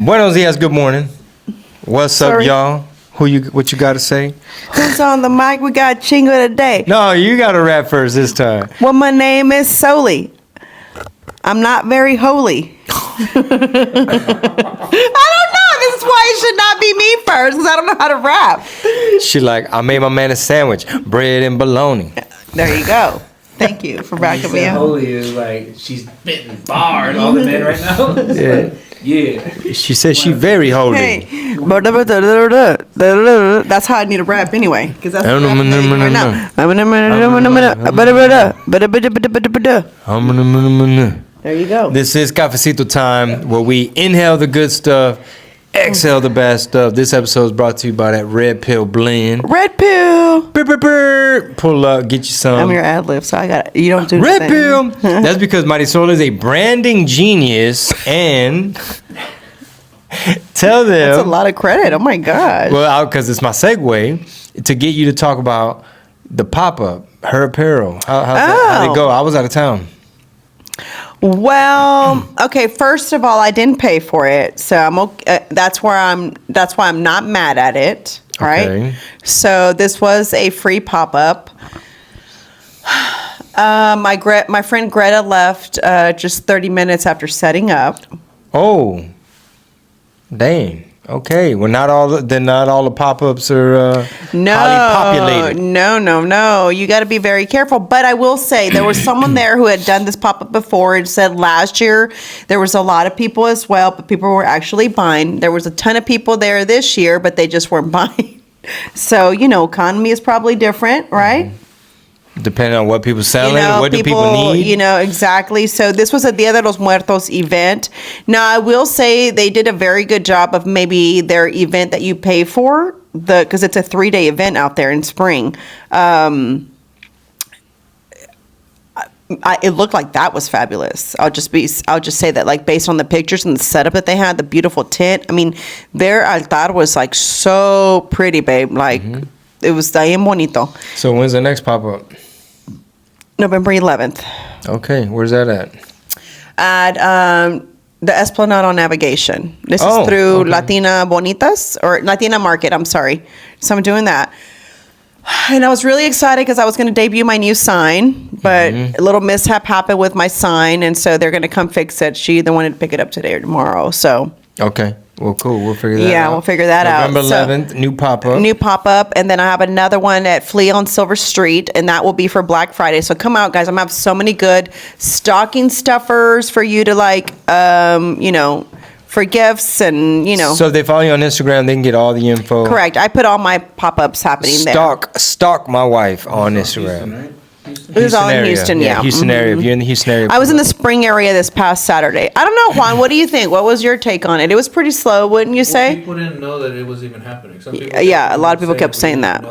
Buenos dias, good morning. What's up, y'all? What you got to say? Who's on the mic? We got Chingo today. No, you got to rap first this time. Well, my name is Soli. I'm not very holy. I don't know. This is why it should not be me first, because I don't know how to rap. She like, I made my man a sandwich, bread and bologna. There you go. Thank you for backing me up. Holy is like, she's spitting bars all the men right now. Yeah. Yeah. She said she very holy. Hey, that's how I need to rap anyway. Because that's what I'm rapping right now. There you go. This is Cafecito Time, where we inhale the good stuff, exhale the bad stuff. This episode is brought to you by that Red Pill blend. Red Pill. Pull up, get you some. I'm your ad lib, so I got you don't do Red the Pill. That's because Marisol is a branding genius, and tell them that's a lot of credit. Oh my god. Well, because it's my segue to get you to talk about the pop up, her apparel. How'd it go? I was out of town. Well, okay. First of all, I didn't pay for it, so I'm okay. That's why I'm not mad at it. Right. Okay. So this was a free pop up. My friend Greta left just 30 minutes after setting up. Oh, dang. Okay. Well, not all the pop ups are highly populated. No. You got to be very careful. But I will say there was someone there who had done this pop up before and said last year there was a lot of people as well, but people were actually buying. There was a ton of people there this year, but they just weren't buying. So, economy is probably different, right? Depending on what people selling, what do people need. Exactly. So this was a Dia de los Muertos event. Now, I will say they did a very good job of maybe their event that you pay for, because it's a 3-day event out there in spring. It looked like that was fabulous. I'll just say that, like, based on the pictures and the setup that they had, the beautiful tent. I mean, their altar was like so pretty, babe. Like it was bien bonito. So when's the next pop up? November 11th. Okay, where's that at? At the Esplanade on Navigation. This is through Latina Bonitas, or Latina Market, I'm sorry. So I'm doing that. And I was really excited because I was going to debut my new sign, but a little mishap happened with my sign, and so they're going to come fix it. She either wanted to pick it up today or tomorrow, so. Okay. Well, cool. We'll figure that out. Yeah, we'll figure that out. November 11th, new pop-up. New pop-up, and then I have another one at Flea on Silver Street, and that will be for Black Friday. So come out, guys. I'm going to have so many good stocking stuffers for you to, like, for gifts and, So if they follow you on Instagram, they can get all the info. Correct. I put all my pop-ups happening there. Stalk my wife on Instagram. It was all in Houston, yeah. Houston area. If you're in the Houston area. I was in the spring area this past Saturday. I don't know, Juan. What do you think? What was your take on it? It was pretty slow, wouldn't you say? People didn't know that it was even happening. Some people a lot of people kept saying that,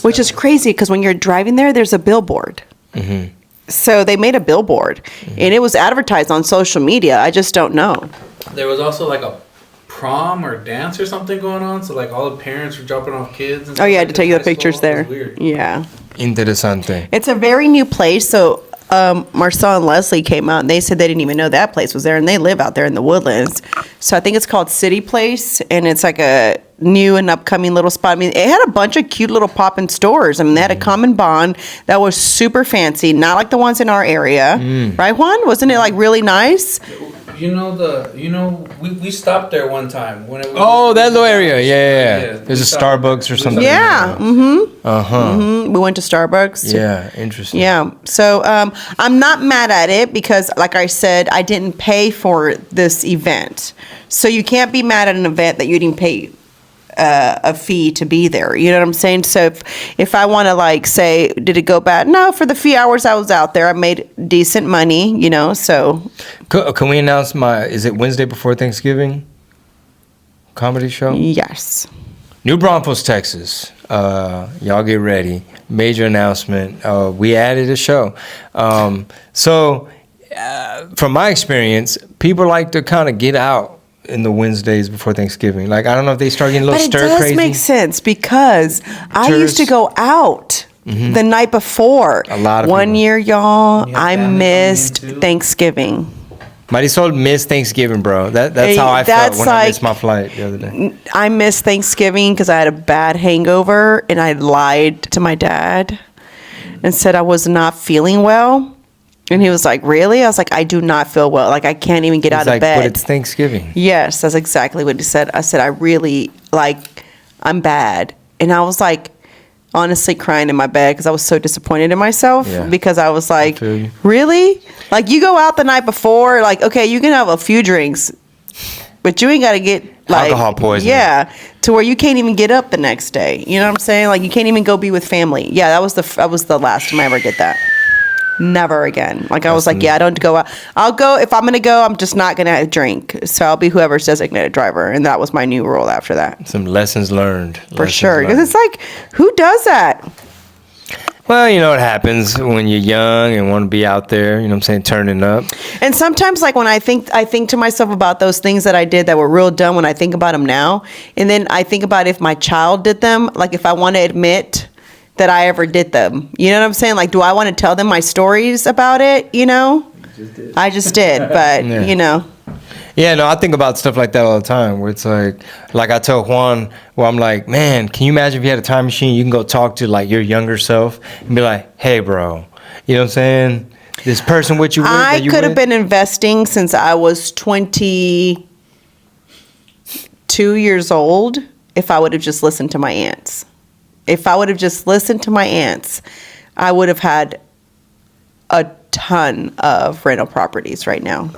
which is crazy because when you're driving there, there's a billboard. Mm-hmm. So they made a billboard, and it was advertised on social media. I just don't know. There was also like a prom or dance or something going on, so like all the parents were dropping off kids. And I had to take you the pictures there. Weird. Yeah. Interesante. It's a very new place. So Marcel and Leslie came out and they said they didn't even know that place was there, and they live out there in the Woodlands. So I think it's called City Place, and it's like a new and upcoming little spot. I mean, it had a bunch of cute little pop-in stores. I mean, they had a Common Bond that was super fancy, not like the ones in our area. Right, Juan? Wasn't it like really nice? We stopped there one time when it was. That little area. Yeah. There's a Starbucks or something. Yeah. We went to Starbucks. Yeah, interesting. Yeah. So I'm not mad at it because, like I said, I didn't pay for this event. So you can't be mad at an event that you didn't pay a fee to be there. You know what I'm saying? So if I want to, like, say, did it go bad? No, for the few hours I was out there, I made decent money, so. Can we announce is it Wednesday before Thanksgiving comedy show? Yes. New Bronos, Texas. Y'all get ready. Major announcement. We added a show. So from my experience, people like to kind of get out in the Wednesdays before Thanksgiving. Like, I don't know if they start getting a little stir crazy. But it does make sense because I used to go out the night before. A lot of One people. year, y'all, I missed Thanksgiving. Marisol missed Thanksgiving, bro. That's how I felt when I missed my flight the other day. I missed Thanksgiving because I had a bad hangover and I lied to my dad and said I was not feeling well. And he was like, really? I was like, I do not feel well. Like, I can't even get out of bed. But it's Thanksgiving. Yes, that's exactly what he said. I said, I really, like, I'm bad. And I was like, honestly crying in my bed because I was so disappointed in myself because I was like, really? Like, you go out the night before, like, okay, you can have a few drinks, but you ain't got to get like alcohol poisoning. Yeah, to where you can't even get up the next day. You know what I'm saying? Like, you can't even go be with family. Yeah, that was the last time I ever did that. Never again. Like, I was like, I don't go out. I'll go if I'm gonna go. I'm just not gonna drink. So I'll be whoever's designated driver, and that was my new rule after that. Some lessons learned. For sure, because it's like, who does that? Well, you know what happens when you're young and want to be out there, you know what I'm saying, turning up. And sometimes, like, when I think to myself about those things that I did that were real dumb when I think about them now. And then I think about if my child did them, like, if I want to admit that I ever did them. You know what I'm saying? Like, do I want to tell them my stories about it, you know? I just did, but, you know. Yeah, no, I think about stuff like that all the time where it's like I tell Juan, where I'm like, man, can you imagine if you had a time machine, you can go talk to, like, your younger self and be like, hey, bro, you know what I'm saying? This person with you with, I could have been investing since I was 22 years old if I would have just listened to my aunts. If I would have just listened to my aunts, I would have had a ton of rental properties right now.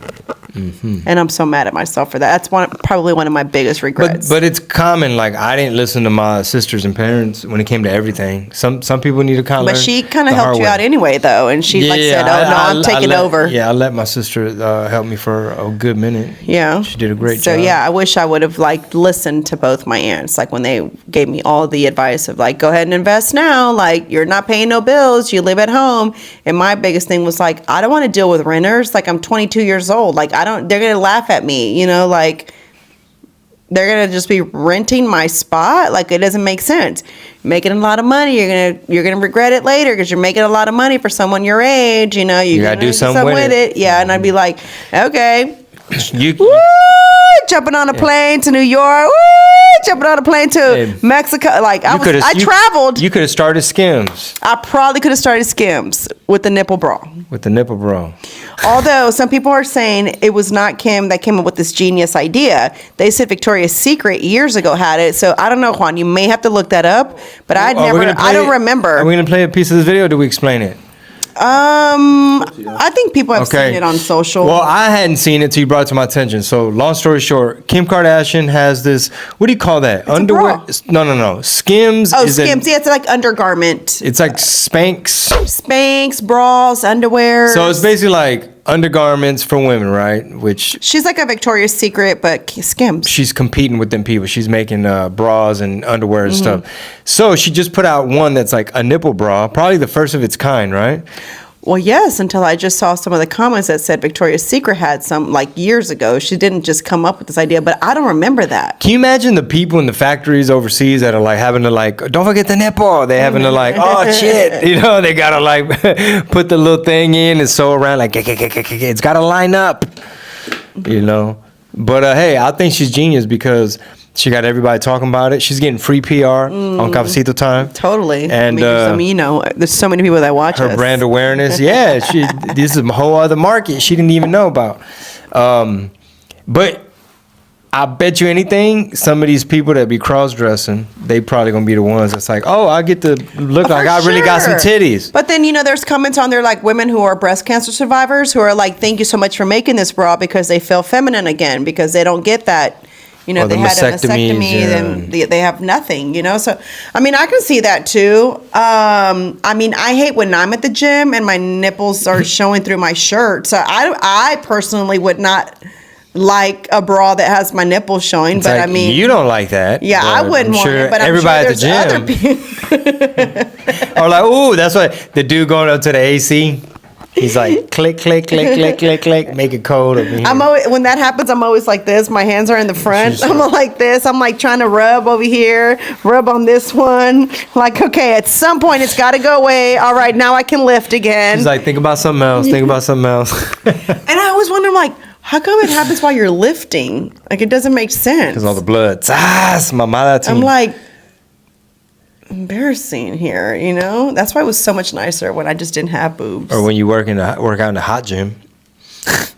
Mm-hmm. And I'm so mad at myself for that. That's probably one of my biggest regrets. But it's common. Like, I didn't listen to my sisters and parents when it came to everything. Some people need to kind of learn. But she kind of helped you out anyway, though. And she said, I'm taking over. Yeah, I let my sister help me for a good minute. Yeah. She did a great job. So, yeah, I wish I would have, like, listened to both my aunts. Like, when they gave me all the advice of, like, go ahead and invest now. Like, you're not paying no bills. You live at home. And my biggest thing was, like, I don't want to deal with renters. Like, I'm 22 years old. Like, they're going to laugh at me, you know, like, they're going to just be renting my spot. Like, it doesn't make sense. Making a lot of money, you're gonna regret it later because you're making a lot of money for someone your age, you know, you gotta do something with it. Yeah, and I'd be like, okay. Woo! Jumping on a plane to New York. Woo! Jumping on a plane to Mexico. Like, I traveled. You could have started Skims. I probably could have started Skims with the nipple bra. Although some people are saying it was not Kim that came up with this genius idea. They said Victoria's Secret years ago had it. So I don't know, Juan. You may have to look that up. But I don't remember. Are we gonna play a piece of this video? Or do we explain it? I think people have seen it on social. Well, I hadn't seen it till you brought it to my attention. So, long story short, Kim Kardashian has this. What do you call that? It's underwear? No. Skims. Oh, Skims. Yeah, it's like undergarment. It's like Spanx. Spanx, bras, underwear. So it's basically like undergarments for women, right? Which she's like a Victoria's Secret, but Skims. She's competing with them people. She's making bras and underwear and stuff. So she just put out one that's like a nipple bra, probably the first of its kind, right? Well, yes, until I just saw some of the comments that said Victoria's Secret had some, like, years ago. She didn't just come up with this idea, but I don't remember that. Can you imagine the people in the factories overseas that are, like, having to, like, don't forget the nipple. They having to, like, oh, shit. You know, they got to, like, put the little thing in and sew around, like, it's got to line up, you know. But, hey, I think she's genius because she got everybody talking about it. She's getting free PR on Cafecito Time. Totally. And you know, there's so many people that watch her brand awareness. Yeah, this is a whole other market she didn't even know about. But I bet you anything, some of these people that be cross-dressing, they probably going to be the ones that's like, oh, I get to look like I really got some titties. But then, you know, there's comments on there like women who are breast cancer survivors who are like, thank you so much for making this bra because they feel feminine again because they don't get that. You know, they had a mastectomy, then they have nothing, you know? So, I mean, I can see that too. I mean, I hate when I'm at the gym and my nipples are showing through my shirt. So I personally would not like a bra that has my nipples showing, but I mean, you don't like that. Yeah, I wouldn't want it, but everybody I'm sure at the gym are like, ooh, that's what the dude going up to the AC. He's like, click, click, click, click, click, click, make it cold over here. When that happens, I'm always like this. My hands are in the front. I'm like this. I'm like trying to rub over here, rub on this one. Like, okay, at some point it's got to go away. All right, now I can lift again. He's like, think about something else. Think about something else. And I always wonder, like, how come it happens while you're lifting? Like, it doesn't make sense. Because all the blood. Zas, mamada team. I'm like, embarrassing here, you know? That's why it was so much nicer when I just didn't have boobs. Or when you work out in the hot gym.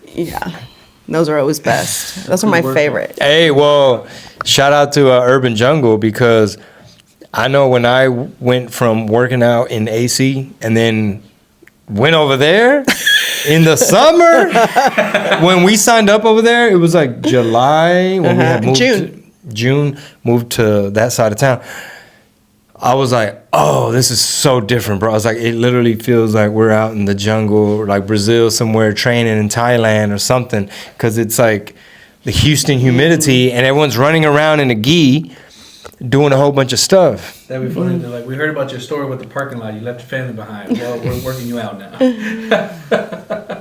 Yeah. Those are always best. Those are my favorite. Hey, well, shout out to Urban Jungle, because I know when I went from working out in AC and then went over there in the summer, when we signed up over there, it was like July when we had moved June, moved to that side of town. I was like, oh, this is so different, bro. I was like, it literally feels like we're out in the jungle, like Brazil somewhere, training in Thailand or something, because it's like the Houston humidity and everyone's running around in a gi doing a whole bunch of stuff. That'd be funny. They're like, we heard about your story with the parking lot. You left your family behind. Well, we're working you out now.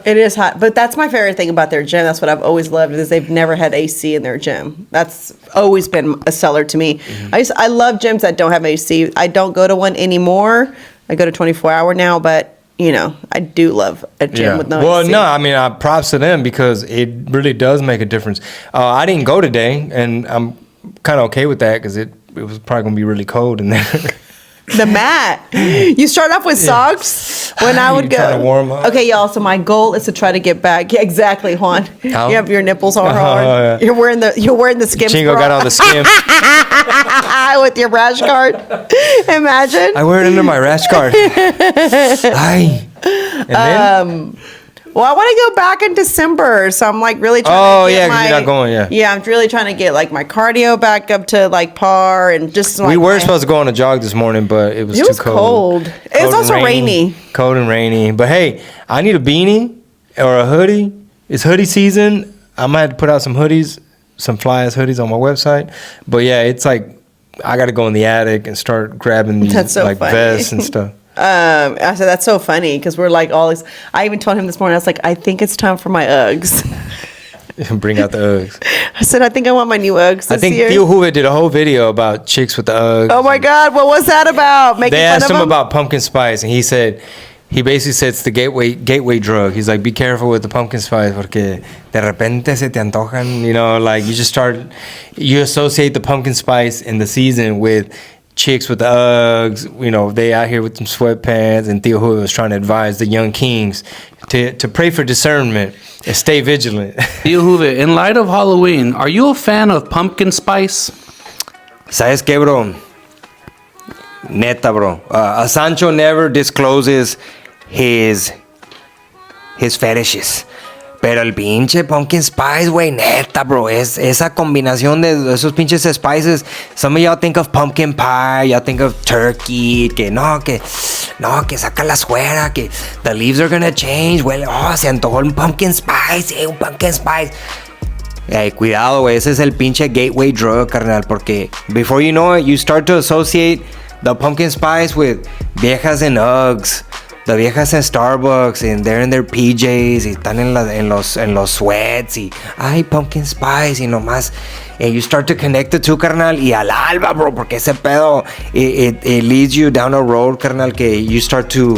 It is hot, but that's my favorite thing about their gym. That's what I've always loved, is they've never had AC in their gym. That's always been a seller to me. I love gyms that don't have AC. I don't go to one anymore. I go to 24-hour now, but you know, I do love a gym with no AC. Well, no, I mean, props to them, because it really does make a difference. I didn't go today, and I'm kind of okay with that, because it was probably gonna be really cold in there. The mat. You start off with socks when I would go. Trying to warm up. Okay, y'all. So my goal is to try to get back. Yeah, exactly, Juan. How? You have your nipples all hard. Yeah. You're wearing the skim. Chingo got on the skim. with your rash guard. Imagine. I wear it under my rash guard. Aye. And then? Well, I want to go back in December, so I'm like really trying to get 'cause you're not going, Yeah, I'm really trying to get like my cardio back up to like par, and just like we were supposed to go on a jog this morning, but it was too cold. It was also rainy. Cold and rainy. But hey, I need a beanie or a hoodie. It's hoodie season. I might have to put out some hoodies, some fly-ass hoodies on my website. But yeah, it's like I got to go in the attic and start grabbing these vests and stuff. I said, that's so funny, because we're like all this. I even told him this morning, I was like, I think it's time for my Uggs. Bring out the Uggs. I said, I think I want my new Uggs this year. Theo Hoover did a whole video about chicks with the Uggs. Oh my God, what was that about? They asked him about pumpkin spice, and he basically said it's the gateway drug. He's like, be careful with the pumpkin spice, porque de repente se te antojan, you know, like you associate the pumpkin spice in the season with chicks with the Uggs, you know, they out here with some sweatpants, and Theo Hoover was trying to advise the young kings to pray for discernment and stay vigilant. Theo Hoover, in light of Halloween, are you a fan of pumpkin spice? ¿Sabes qué, bro? Neta, bro. Sancho never discloses his fetishes. Pero el pinche pumpkin spice, güey, neta, bro, es esa combinación de esos pinches spices. Some of y'all think of pumpkin pie, y'all think of turkey, que saca la suera, que the leaves are gonna change, güey, se antojó un pumpkin spice, un pumpkin spice. Cuidado, güey, ese es el pinche gateway drug, carnal, porque before you know it, you start to associate the pumpkin spice with viejas en Uggs. The viejas en Starbucks, and they're in their PJs, y están en los sweats, y ay, pumpkin spice, y nomás, and you start to connect the two, carnal, y al alba, bro, porque ese pedo, it leads you down a road, carnal, que you start to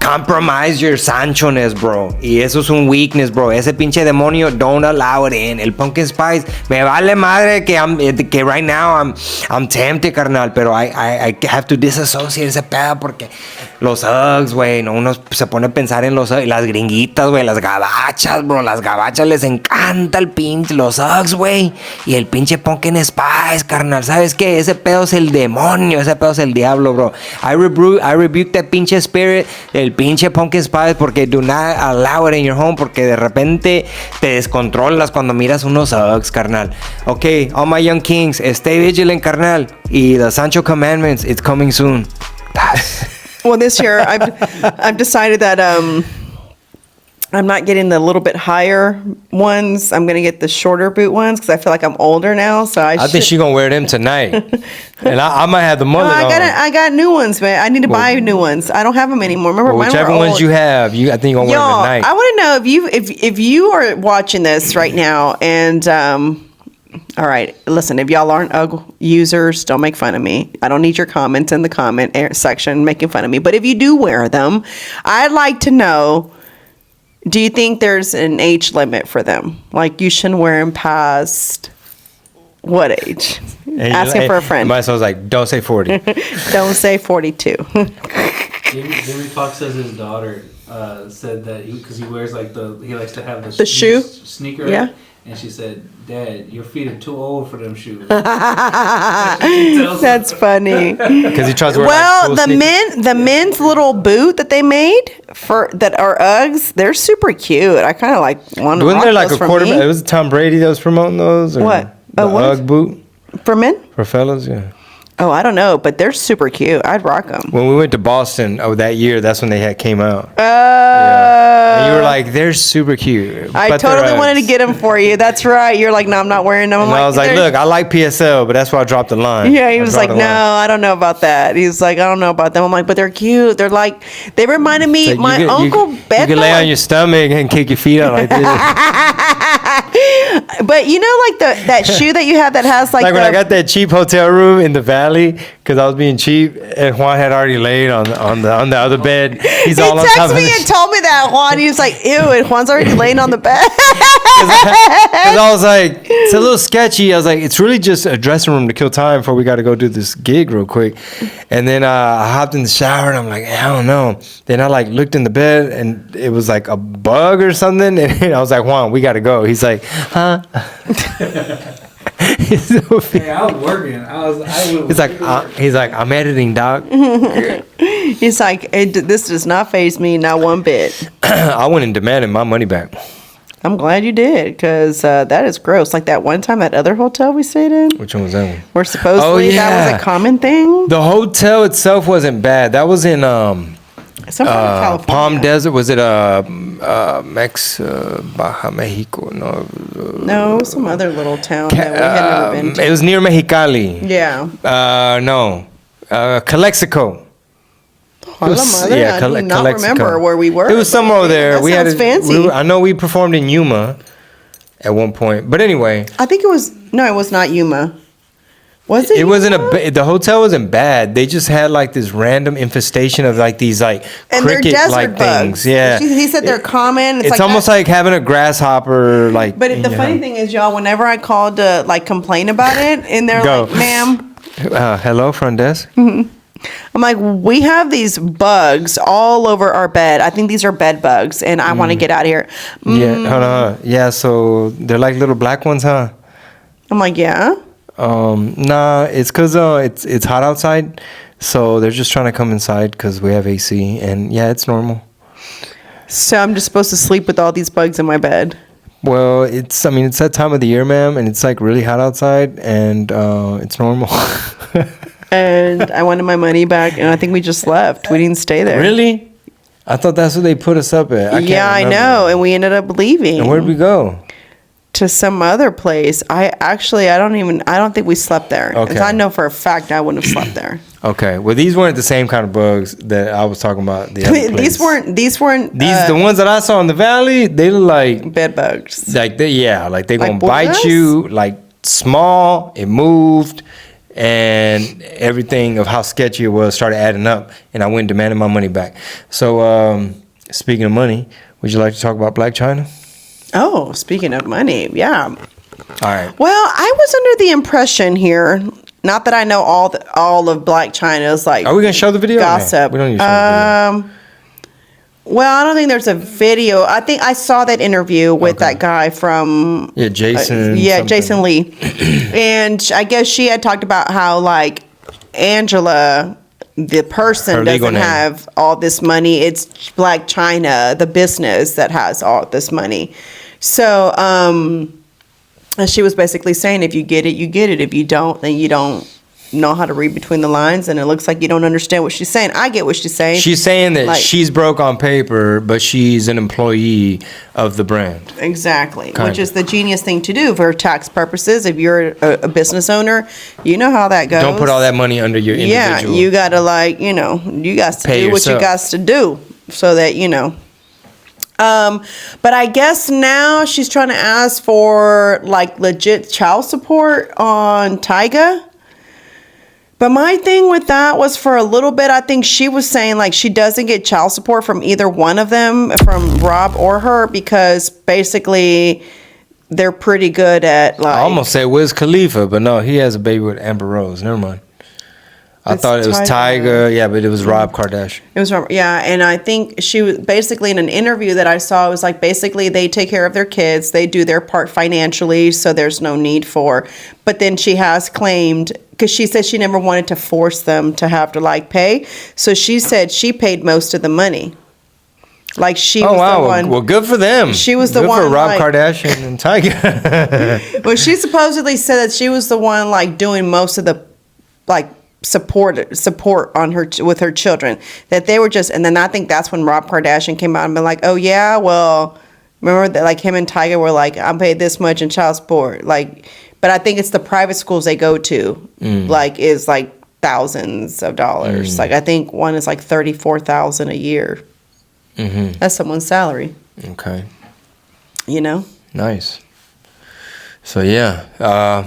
compromise your Sancho-ness, bro. Y eso es un weakness, bro. Ese pinche demonio, don't allow it in. El pumpkin spice, me vale madre que right now I'm tempted, carnal, pero I have to disassociate ese pedo porque los Uggs, güey, no, uno se pone a pensar en las gringuitas, güey, las gabachas, bro. Las gabachas les encanta el pinche, los Uggs, güey. Y el pinche pumpkin spice, carnal. ¿Sabes qué? Ese pedo es el demonio, ese pedo es el diablo, bro. I rebuke that pinche spirit, el pinche pumpkin spice, porque do not allow it in your home, porque de repente te descontrolas cuando miras unos Uggs, carnal. Okay, all my young kings, stay vigilant, carnal. Y the Sancho Commandments, it's coming soon. Well, this year I've decided that I'm not getting the little bit higher ones. I'm gonna get the shorter boot ones because I feel like I'm older now. So I think she's gonna wear them tonight, and I might have the mullet on. I got new ones, man. I need to buy new ones. I don't have them anymore. Remember, mine whichever were old. ones you have, I think you're gonna wear them tonight. I want to know if you are watching this right now, and all right, listen. If y'all aren't UGG users, don't make fun of me. I don't need your comments in the comment section making fun of me. But if you do wear them, I'd like to know Do you think there's an age limit for them? Like you shouldn't wear them past what age? Asking for a friend. My son's like, don't say 40. Don't say 42. Jimmy Fox says his daughter said that because he wears like he likes to have The shoe? sneaker. Yeah. And she said, "Dad, your feet are too old for them shoes." That's funny. Because he tries to wear Well, like, cool the men's little boot that they made that are Uggs, they're super cute. I kind of like one. Wasn't there like a quarterback? quarterback? It was Tom Brady that was promoting those? Or What? The What? Ugg boot For men? for fellas, yeah. Oh, I don't know, but they're super cute. I'd rock them. When we went to Boston that year, that's when they came out. And you were like, they're super cute. I but they're totally wanted to Uggs. get them for you. That's right. You're like, no, I'm not wearing them. I'm And I was like, "They're-" look, I like PSL, but that's why I dropped the line. Yeah, he I was dropped like, the no, line. I don't know about that. He was like, I don't know about them. I'm like, but they're cute. They're like, they reminded me, Like, my uncle you Beto. can lay on your stomach and kick your feet out like this. But you know, like that shoe that you have that has like, Like when I the, got that cheap hotel room in the valley, because I was being cheap, and Juan had already laid on the other bed. He's he all on top texted of me the and told me that, Juan. He was like, ew, and Juan's already laying on the bed. Because I was like, it's a little sketchy. I was like, it's really just a dressing room to kill time before we got to go do this gig real quick. And then I hopped in the shower and I'm like, I don't know. Then I like looked in the bed and it was like a bug or something. And I was like, Juan, we got to go. He's like, huh? Hey, I was working. He's like, I'm editing, doc. He's like, this does not faze me, not one bit. I went and demanded my money back. I'm glad you did, because that is gross. Like that one time, that other hotel we stayed in, Which one was that one? where supposedly Oh, that yeah. was a common thing. The hotel itself wasn't bad. That was in Somewhere in California. Palm Desert. Was it Baja Mexico? No. No, some other little town that we had never been to. It was near Mexicali. Yeah. No. Calexico. Hola madre, I do not remember where we were. It was somewhere over there. That sounds fancy. I know we performed in Yuma at one point. But anyway. I think it was not Yuma. Was it? It wasn't the hotel wasn't bad. They just had like this random infestation of like these like And they're cricket desert like bugs. things. Yeah. He said they're common. It's almost like having a grasshopper like. But the funny thing is, y'all, whenever I called to like complain about it, and they're Go. like, "Ma'am," hello, front desk. I'm like, "We have these bugs all over our bed. I think these are bed bugs, and I want to get out of here." Yeah, hold on. Yeah, so they're like little black ones, huh? I'm like, "Yeah." Nah, it's cause it's hot outside, so they're just trying to come inside because we have AC, and yeah, it's normal. So I'm just supposed to sleep with all these bugs in my bed. Well, it's that time of the year, ma'am, and it's like really hot outside, and it's normal. And I wanted my money back, and I think we just left. We didn't stay there. Really? I thought that's what they put us up at. I know, and we ended up leaving. And where'd we go? To some other place. I don't think we slept there. Okay. 'Cause I know for a fact I wouldn't have slept there. Okay. Well, these weren't the same kind of bugs that I was talking about. The other place. These weren't the ones that I saw in the valley. They look like bed bugs. like they Like gonna bite bullets? you. Like small. It moved, and everything of how sketchy it was started adding up, and I went and demanded my money back. So speaking of money, would you like to talk about Blac Chyna? Oh, speaking of money, yeah. All right. Well, I was under the impression here, not that I know all of Blac Chyna's like. Are we gonna show the video? Gossip. No, we don't need to show the video. Well, I don't think there's a video. I think I saw that interview with that guy from. Yeah, Jason. Jason Lee, and I guess she had talked about how like Angela, the person, Her legal doesn't name. have all this money. It's Blac Chyna, the business, that has all this money. So, and she was basically saying, if you get it, you get it. If you don't, then you don't know how to read between the lines, and it looks like you don't understand what she's saying. I get what she's saying. She's saying that Like- she's broke on paper, but she's an employee of the brand. Exactly, Kind which of. is the genius thing to do for tax purposes. If you're a business owner, you know how that goes. Don't put all that money under your individual. Yeah, you gotta you got to Pay do what you yourself. got to do so that But I guess now she's trying to ask for like legit child support on Tyga But my thing with that was for a little bit, I think she was saying like she doesn't get child support from either one of them, from Rob or her, because basically they're pretty good at like. I almost said Wiz Khalifa, but no, he has a baby with Amber Rose. Never mind. I thought it was Tyga. Yeah, but it was Rob Kardashian. It was Rob, yeah, and I think she was basically in an interview that I saw. It was like basically they take care of their kids, they do their part financially, so there's no need for. But then she has claimed, because she said she never wanted to force them to have to like pay, so she said she paid most of the money. Like she was the one. Well, good for them. She was the good one for Rob like, Kardashian and Tyga. Well, she supposedly said that she was the one like doing most of the like support on her with her children, that they were just. And then I think that's when Rob Kardashian came out and been like, oh yeah, well, remember that like him and Tyga were like, I'm paid this much in child support, like, but I think it's the private schools they go to, like is like thousands of dollars. Like I think one is like $34,000 a year. That's someone's salary. Okay. You know? Nice. So yeah,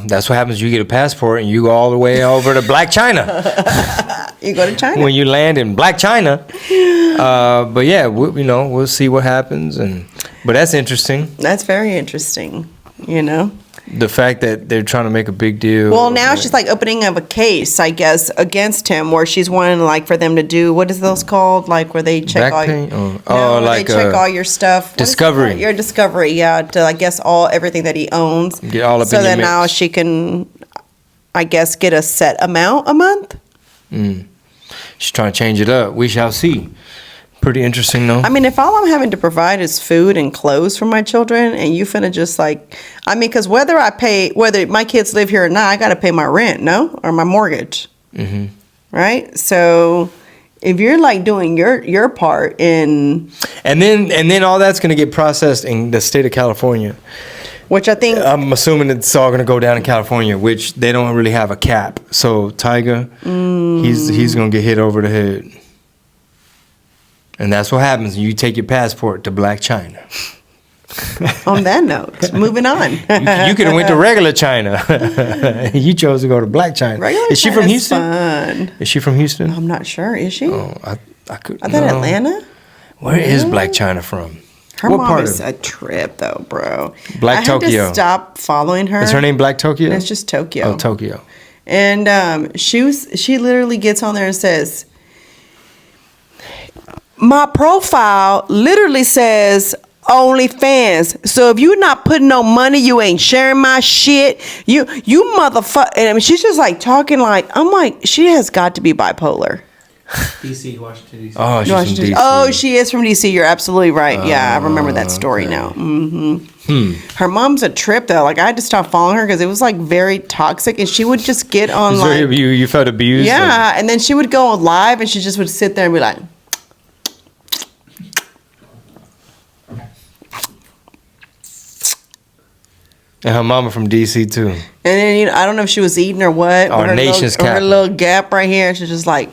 that's what happens. You get a passport and you go all the way over to Blac Chyna. You go to China. When you land in Blac Chyna. But yeah, we'll see what happens. But that's interesting. That's very interesting, you know? The fact that they're trying to make a big deal. Well, now she's like opening up a case, I guess, against him, where she's wanting like for them to do, what is those called? Like where they check Back pain? Where like they check all your stuff. Discovery. Your discovery, yeah, to I guess everything that he owns. Get all up so in your then now mix. she can, I guess, get a set amount a month. She's trying to change it up. We shall see. Pretty interesting, though. I mean, if all I'm having to provide is food and clothes for my children, and you finna just like, I mean, because whether my kids live here or not, I got to pay my rent, no, or my mortgage, right? So if you're like doing your part in, and then all that's gonna get processed in the state of California. which I think I'm assuming it's all gonna go down in California, which they don't really have a cap. So Tyga, he's gonna get hit over the head. And that's what happens when you take your passport to Blac Chyna. on that note, moving on. You could have went to regular China. You chose to go to Blac Chyna. Regular Is she from China's Houston? fun. Is she from Houston? I'm not sure. Is she? Oh, I could. I thought no. Atlanta. Where is Blac Chyna from? Her What mom part is of- a trip, though, bro. Black I had Tokyo. to stop following her. Is her name Black Tokyo? It's just Tokyo. Oh, Tokyo. And she literally gets on there and says, my profile literally says OnlyFans. So if you're not putting no money, you ain't sharing my shit. You motherfucker. And I mean, she's just like talking like, I'm like, she has got to be bipolar. DC, Washington, DC. Oh, she's from DC. Oh, she is from DC. You're absolutely right. Yeah, I remember that story now. Her mom's a trip though. Like I had to stop following her because it was like very toxic, and she would just get on So like, you felt abused? yeah, and then she would go on live, and she just would sit there and be like, And her mama from DC too. and then I don't know if she was eating or what. Our but nation's her capital. little gap right here. She's just like,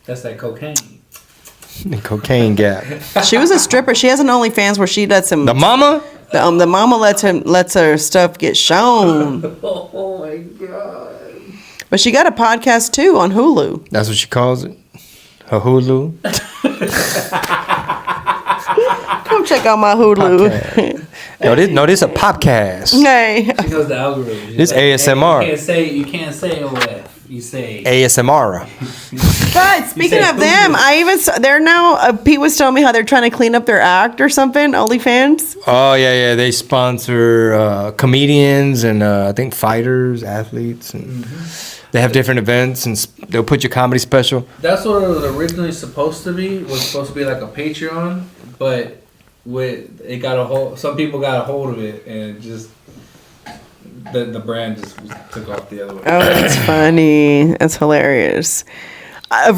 That's that cocaine. The cocaine gap. she was a stripper. She has an OnlyFans where she lets him. The mama? The mama lets her stuff get shown. Oh my god. But she got a podcast too on Hulu. That's what she calls it. Her Hulu. Come check out my Hulu. No, this a podcast. Hey. She knows the algorithm. She's This ASMR. Hey, you can't say OF. You say ASMR. But speaking say of them, they're now. Pete was telling me how they're trying to clean up their act or something. OnlyFans. Oh yeah. They sponsor comedians and I think fighters, athletes, and they have different events and they'll put your comedy special. That's what it was originally supposed to be. It was supposed to be like a Patreon, but some people got a hold of it and just the brand just took off the other way. Oh, that's funny. That's hilarious.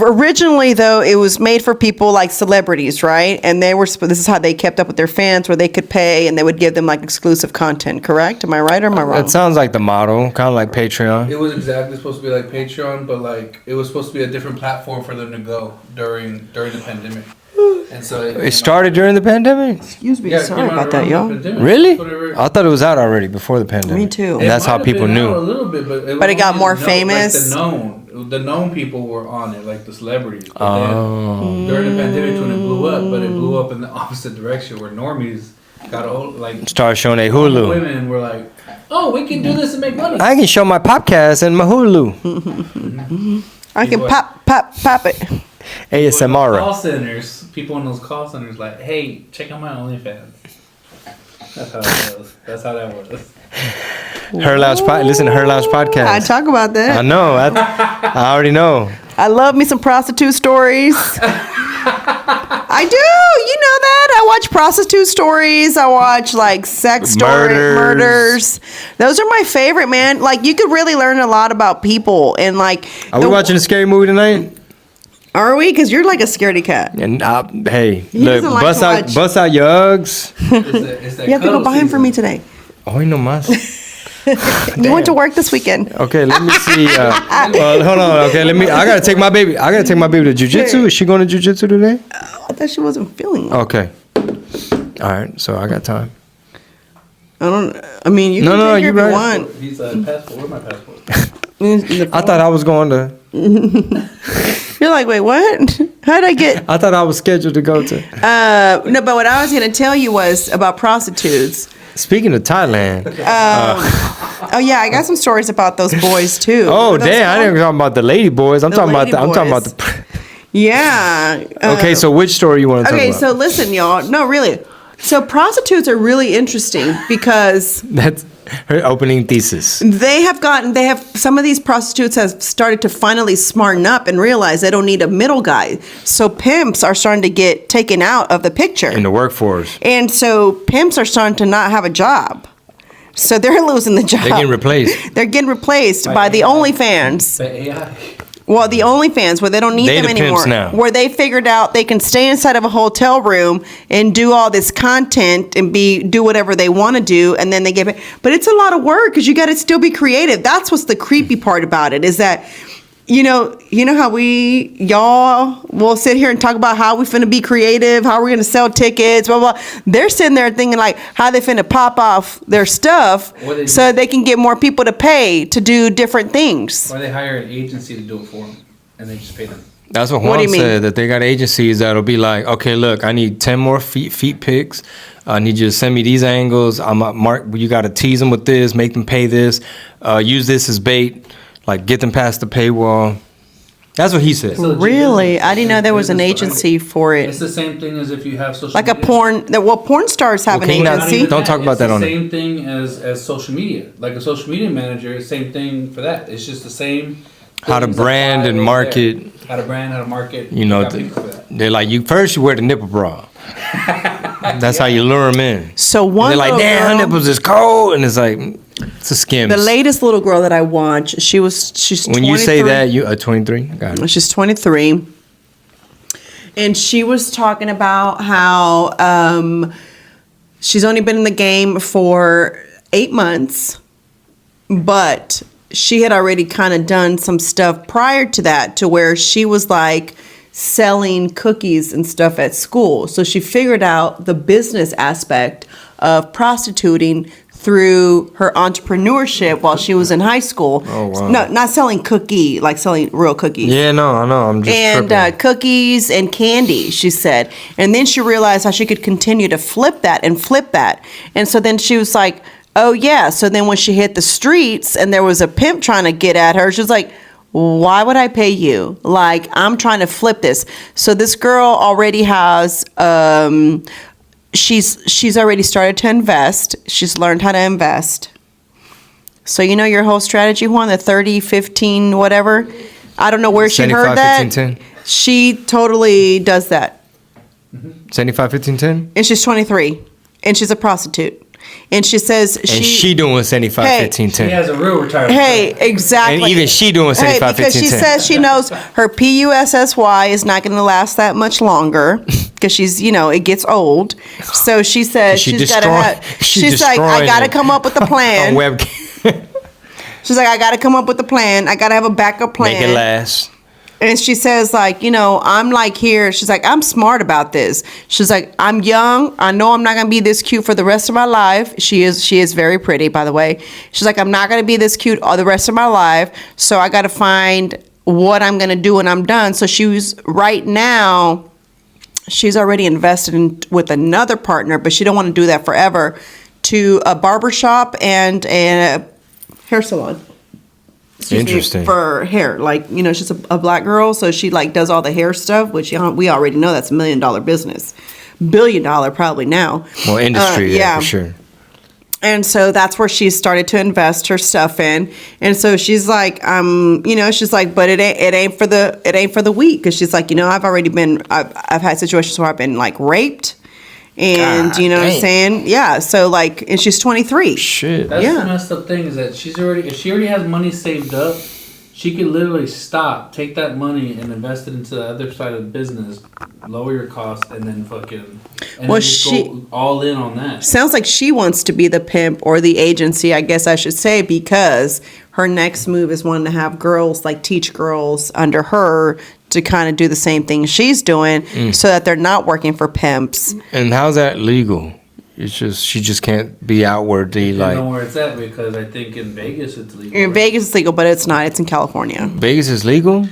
Originally, though, it was made for people like celebrities, right? And this is how they kept up with their fans, where they could pay and they would give them like exclusive content. Correct? Am I right or am I wrong? That sounds like the model, kind of like Patreon. It was exactly supposed to be like Patreon, but like it was supposed to be a different platform for them to go during the pandemic. And so It started during the pandemic? Excuse me. Yeah, it Sorry came out about that, around y'all. the pandemic. Really? Whatever. I thought it was out already before the pandemic. Me too. And that's It how might have people been out knew. a little bit, but But it got only more the famous? Like the known people were on it, like the celebrities. But then during the pandemic, when it blew up, but it blew up in the opposite direction, where normies got all like Started showing their Hulu. women were like, "Oh, we can do this and make money." I can show my podcast and my Hulu. I can What? pop it. ASMR. Call centers, people in those call centers, like, "Hey, check out my OnlyFans." That's how it was. That's how that was. Listen to Her Lounge podcast. I talk about that. I know. I already know. I love me some prostitute stories. I do. You know that. I watch prostitute stories. I watch like sex stories, murders. Those are my favorite, man. Like you could really learn a lot about people and like. Are we watching a scary movie tonight? Are we? Because you're like a scaredy cat. And hey, He look, doesn't like to watch. bust out your Uggs. It's that You have to go cuddle buy him for season. me today. Oh, no más. You went to work this weekend. Okay, let me see. Well, hold on. Okay, I gotta take my baby. I gotta take my baby to jujitsu. Is she going to jujitsu today? I thought she wasn't feeling well. Okay. All right. So I got time. I mean, you can No, take her you if you right. want. He's passport. Where's my passport? I thought I was going to. You're like, wait, what? How'd I get? I thought I was scheduled to go to. No, but what I was going to tell you was about prostitutes. Speaking of Thailand. Oh yeah, I got some stories about those boys too. Oh What are those damn! I called? didn't talk about the lady boys. I'm The talking about lady the. I'm talking about boys. the. Yeah. Okay, so which story you want to talk Okay, about? so listen, y'all. No, really. So prostitutes are really interesting because That's her opening thesis. they have some of these prostitutes have started to finally smarten up and realize they don't need a middle guy. So pimps are starting to get taken out of the picture. In the workforce. And so pimps are starting to not have a job. So they're losing the job. They're getting replaced. They're getting replaced by the OnlyFans. The AI. Well, the OnlyFans, where they don't need They them the anymore. pimps now. Where they figured out they can stay inside of a hotel room and do all this content and do whatever they want to do, and then they get it. But it's a lot of work because you got to still be creative. That's what's the creepy part about it is that, you know how y'all will sit here and talk about how we finna be creative, how we're gonna sell tickets, blah blah. They're sitting there thinking like how they finna pop off their stuff so they can get more people to pay to do different things. Or they hire an agency to do it for them, and they just pay them. That's what What do Juan you mean? said, that they got agencies that'll be like, okay, look, I need 10 more feet pics. I need you to send me these angles. You got to tease them with this, make them pay this, use this as bait, like get them past the paywall. That's what he said. It's a legit Really, business. I didn't know there was an Business behind agency for it. It's it. the same thing as if you have social Like a media. porn stars have an can you not- agency. Don't talk about that on It's it. the same thing as social media. Like a social media manager, same thing for that. It's just the same. How to things brand apply and right market. there. How to brand, how to market. You know, got people for that. they're like, you wear the nipple bra. That's how you lure them in. So one They're like, little damn, her girl- nipples is cold. And it's like, it's a skim. The latest little girl that I watched, she's When you say 23. that, you 23? Got it. She's 23. And she was talking about how she's only been in the game for 8 months, but she had already kind of done some stuff prior to that to where she was like selling cookies and stuff at school. So she figured out the business aspect of prostituting through her entrepreneurship while she was in high school. Oh, wow. No, not selling cookie, like selling real cookies. Yeah, no, I know. I'm just And tripping. cookies and candy, she said. And then she realized how she could continue to flip that and flip that. And so then she was like, oh, yeah. So then when she hit the streets and there was a pimp trying to get at her, she was like, why would I pay you? Like, I'm trying to flip this. So this girl already has, she's already started to invest. She's learned how to invest. So you know your whole strategy, Juan, the 30, 15, whatever. I don't know where she 75, heard that. 15, 10. She totally does that. 75, 15, 10? And she's 23. And she's a prostitute. And she says And she doing 75, Hey. 15, He 10. has a real retirement. Hey, exactly. And even she doing 75, because 15, she 10. says she knows her PUSSY is not going to last that much longer because she's, it gets old. So she says She she's got to have. She's like, I got to come up with a plan. On webcam. She's like, I got to come up with a plan. I got to have a backup plan. Make it last. And she says, like, I'm like here. She's like, I'm smart about this. She's like, I'm young. I know I'm not going to be this cute for the rest of my life. She is very pretty, by the way. She's like, I'm not going to be this cute all the rest of my life. So I got to find what I'm going to do when I'm done. So right now, she's already invested with another partner, but she don't want to do that forever, to a barbershop and a hair salon. Interesting. For hair, like, she's a black girl, so she like does all the hair stuff, which we already know that's $1 million business, $1 billion probably now. Well, industry, yeah, for sure. And so that's where she started to invest her stuff in, and so she's like, she's like, but it ain't for the weak, because she's like, I've had situations where I've been like raped. And God, you know dang. what I'm saying? Yeah. So like, and she's 23. Shit. That's Yeah. the messed up thing, is that if she already has money saved up, she could literally take that money and invest it into the other side of the business, lower your costs, and then go all in on that. Sounds like she wants to be the pimp or the agency, I guess I should say, because her next move is wanting to have girls, like teach girls under her to kind of do the same thing she's doing, so that they're not working for pimps. And how's that legal? It's just she just can't be outwardly I like. know where it's at, because I think in Vegas it's legal. In Vegas it's legal, but it's not. It's in California. Vegas is legal,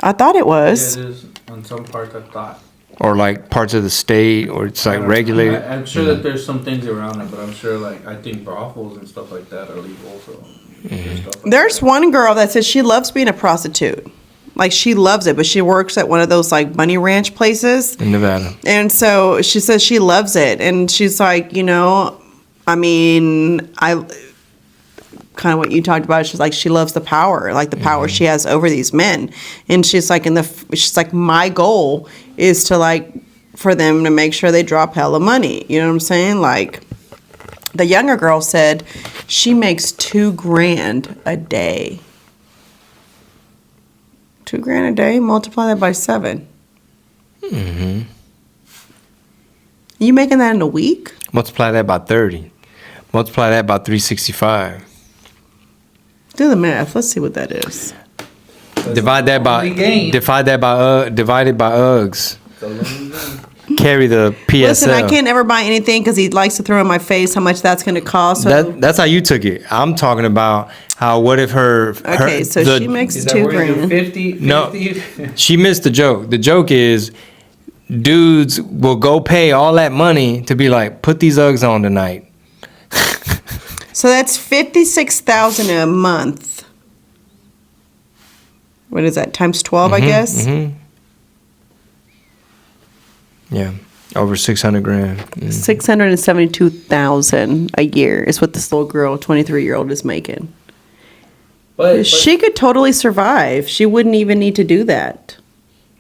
I thought it was. Yeah, it is on some parts, I thought. or like parts of the state, or it's like regulated. I'm sure that there's some things around it, but I'm sure, like, I think brothels and stuff like that are legal. So There's one girl that says she loves being a prostitute. Like, she loves it, but she works at one of those like bunny ranch places In Nevada. And so she says she loves it. And she's like, I kind of what you talked about. She's like, she loves the power, like the power she has over these men. And she's like, she's like, my goal is to like, for them to make sure they drop hella money. You know what I'm saying? Like, the younger girl said she makes $2,000 a day. $2,000 a day, multiply that by 7. Mm-hmm. You making that in a week? Multiply that by 30. Multiply that by 365. Do the math. Let's see what that is. Divide that by divided by Uggs. Carry the PSL. Listen, I can't ever buy anything because he likes to throw in my face how much that's going to cost. So That's how you took it. I'm talking about how. What if her? okay, so she makes is that where you do $2,000. 50? No, she missed the joke. The joke is, dudes will go pay all that money to be like, put these Uggs on tonight. So that's $56,000 a month. What is that? Times 12, I guess. Mm-hmm. Yeah, over 600 grand. Mm. $672,000 a year is what this little girl, 23-year-old, is making. But She could totally survive. She wouldn't even need to do that.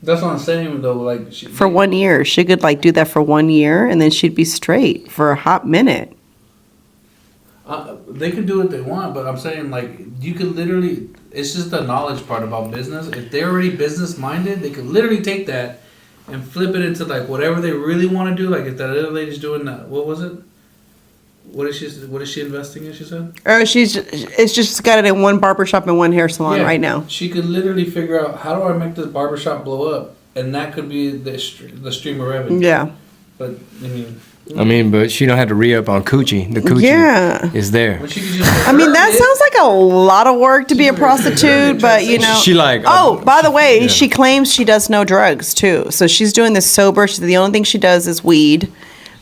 that's what I'm saying, though. Like, For 1 year. She could like do that for 1 year and then she'd be straight for a hot minute. they can do what they want, but I'm saying, like, you could literally. It's just the knowledge part about business. If they're already business minded, they could literally take that and flip it into like whatever they really want to do. Like if that other lady's doing that, what was it? What is she investing in? She said. Oh, it's just got it in one barbershop and one hair salon right now. She could literally figure out, how do I make this barbershop blow up, and that could be the stream of revenue. Yeah. But but she don't have to re-up on coochie. The coochie is there. But she could just, I mean, that sounds like a lot of work to be a prostitute, but She like. Oh, by the way, she claims she does no drugs too. So she's doing this sober. The only thing she does is weed,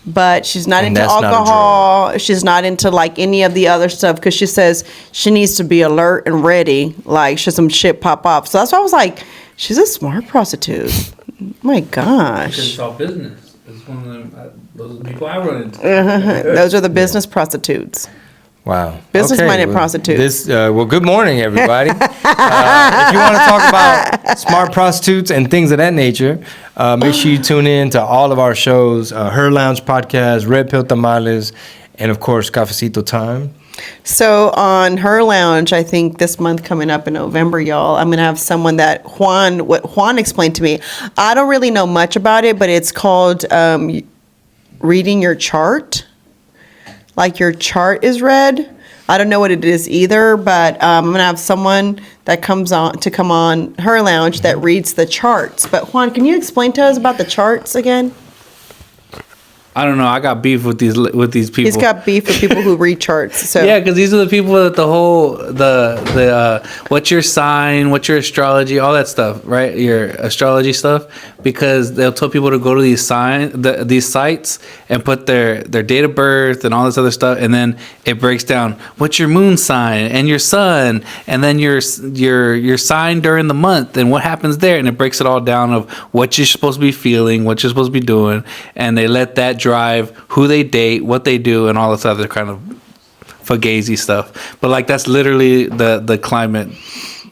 but she's not into that's not a alcohol. She's not into like any of the other stuff because she says she needs to be alert and ready. Like should some shit pop up. So that's why I was like, she's a smart prostitute. My gosh. it's all business. It's one of them. Those people I run into. Those are the business prostitutes. Wow. Business-minded prostitutes. Good morning, everybody. If you want to talk about smart prostitutes and things of that nature, make sure you tune in to all of our shows, Her Lounge Podcast, Red Pill Tamales, and, of course, Cafecito Time. So on Her Lounge, I think this month coming up in November, y'all, I'm going to have someone that what Juan explained to me. I don't really know much about it, but it's called reading your chart. Like your chart is read, I don't know what it is either, but I'm gonna have someone that come on her lounge that reads the charts. But Juan, can you explain to us about the charts again? I don't know. I got beef with these people. He's got beef with people who read charts. So Yeah, because these are the people that the what's your sign, what's your astrology, all that stuff, right? Your astrology stuff, because they'll tell people to go to these sites and put their date of birth and all this other stuff, and then it breaks down what's your moon sign and your sun, and then your sign during the month and what happens there, and it breaks it all down of what you're supposed to be feeling, what you're supposed to be doing, and they let that drive who they date, what they do, and all this other kind of fugazi stuff. But like that's literally the climate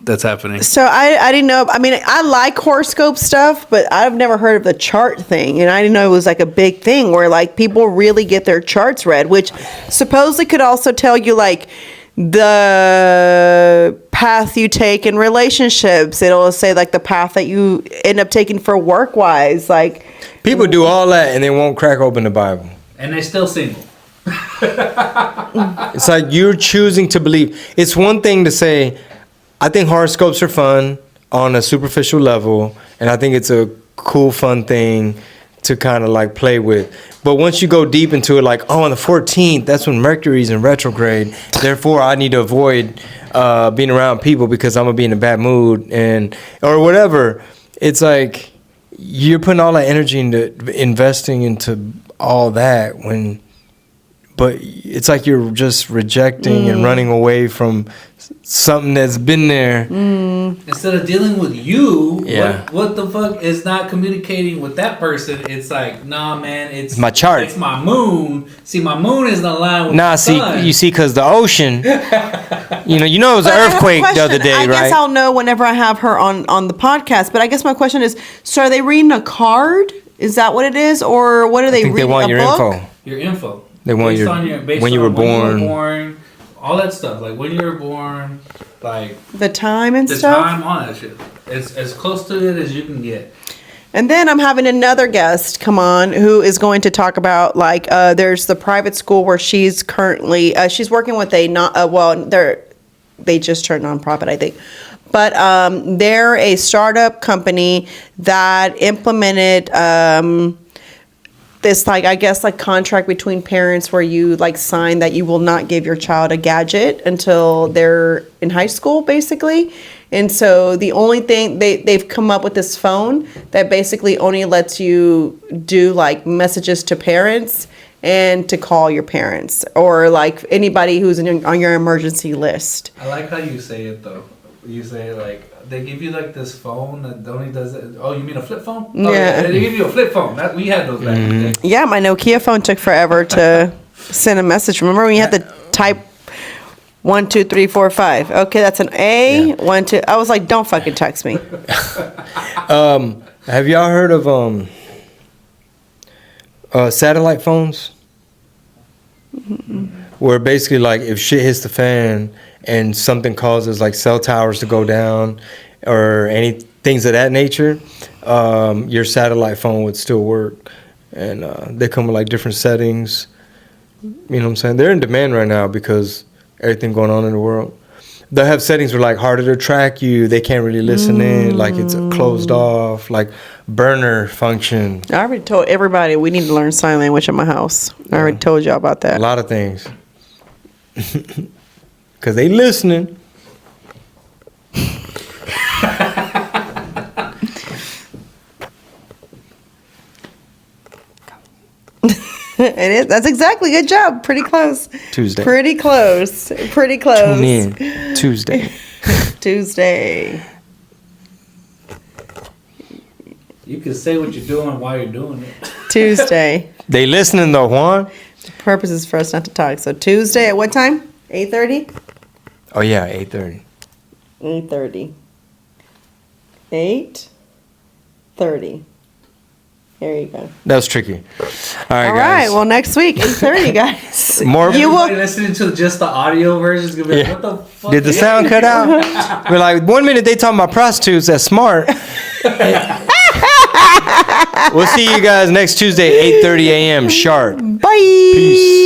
that's happening. So I didn't know. I mean, I like horoscope stuff, but I've never heard of the chart thing, and I didn't know it was like a big thing where like people really get their charts read, which supposedly could also tell you like the path you take in relationships. It'll say like the path that you end up taking for work wise, like. People do all that and they won't crack open the Bible. And they're still single. It's like you're choosing to believe. It's one thing to say, I think horoscopes are fun on a superficial level, and I think it's a cool, fun thing to kind of like play with. But once you go deep into it, like, oh, on the 14th, that's when Mercury's in retrograde. Therefore, I need to avoid being around people because I'm going to be in a bad mood or whatever. It's like you're putting all that energy into investing into all that but it's like you're just rejecting and running away from something that's been there. Instead of dealing with you, Yeah. what the fuck is not communicating with that person? It's like, nah, man, it's my chart. It's my moon. See, my moon isn't aligned with the sun. You see, because the ocean, you know, it was But an I have a earthquake the question. other day, I right? guess I'll know whenever I have her on the podcast. But I guess my question is, so are they reading a card? Is that what it is? Or what are they I think reading? they want your book? info. Your info. They want when you were born, all that stuff, like when you were born, like The time and the stuff? time, all that shit. It's as close to it as you can get. And then I'm having another guest come on who is going to talk about like there's the private school where she's currently she's working with they just turned nonprofit, I think. But they're a startup company that implemented this like I guess like contract between parents where you like sign that you will not give your child a gadget until they're in high school basically. And so the only thing they've come up with this phone that basically only lets you do like messages to parents and to call your parents or like anybody who's on your emergency list. I like how you say it though. You say like they give you like this phone that only does it. Oh, you mean a flip phone? Oh, Yeah. They give you a flip phone. We had those back in the day. Yeah, my Nokia phone took forever to send a message. Remember when you had to type 1, 2, 3, 4, 5? Okay, that's an A. Yeah. 1, 2. I was like, don't fucking text me. Have y'all heard of satellite phones? Where basically like if shit hits the fan and something causes like cell towers to go down or any things of that nature, your satellite phone would still work. And they come with like different settings. You know what I'm saying? They're in demand right now because everything going on in the world. They'll have settings where like harder to track you. They can't really listen in. Like it's closed off. Like burner function. I already told everybody we need to learn sign language at my house. I already told y'all about that. A lot of things. Because they listening. It is. That's exactly. Good job. Pretty close. Tuesday. Pretty close. Pretty close. Tune in. Tuesday. Tuesday. You can say what you're doing while you're doing it. Tuesday. They listening though, Juan. The purpose is for us not to talk. So Tuesday at what time? 8:30? Oh yeah, 8:30. 8:30. 8:30. There you go. That was tricky. All right, All guys. right. Well, next week, 8:30, guys. More. You will. Everybody listening to just the audio version is gonna be like, Yeah. what the fuck? Did the sound cut out? We're like, 1 minute they talking about prostitutes. That's smart. We'll see you guys next Tuesday, 8:30 a.m. sharp. Bye. Peace.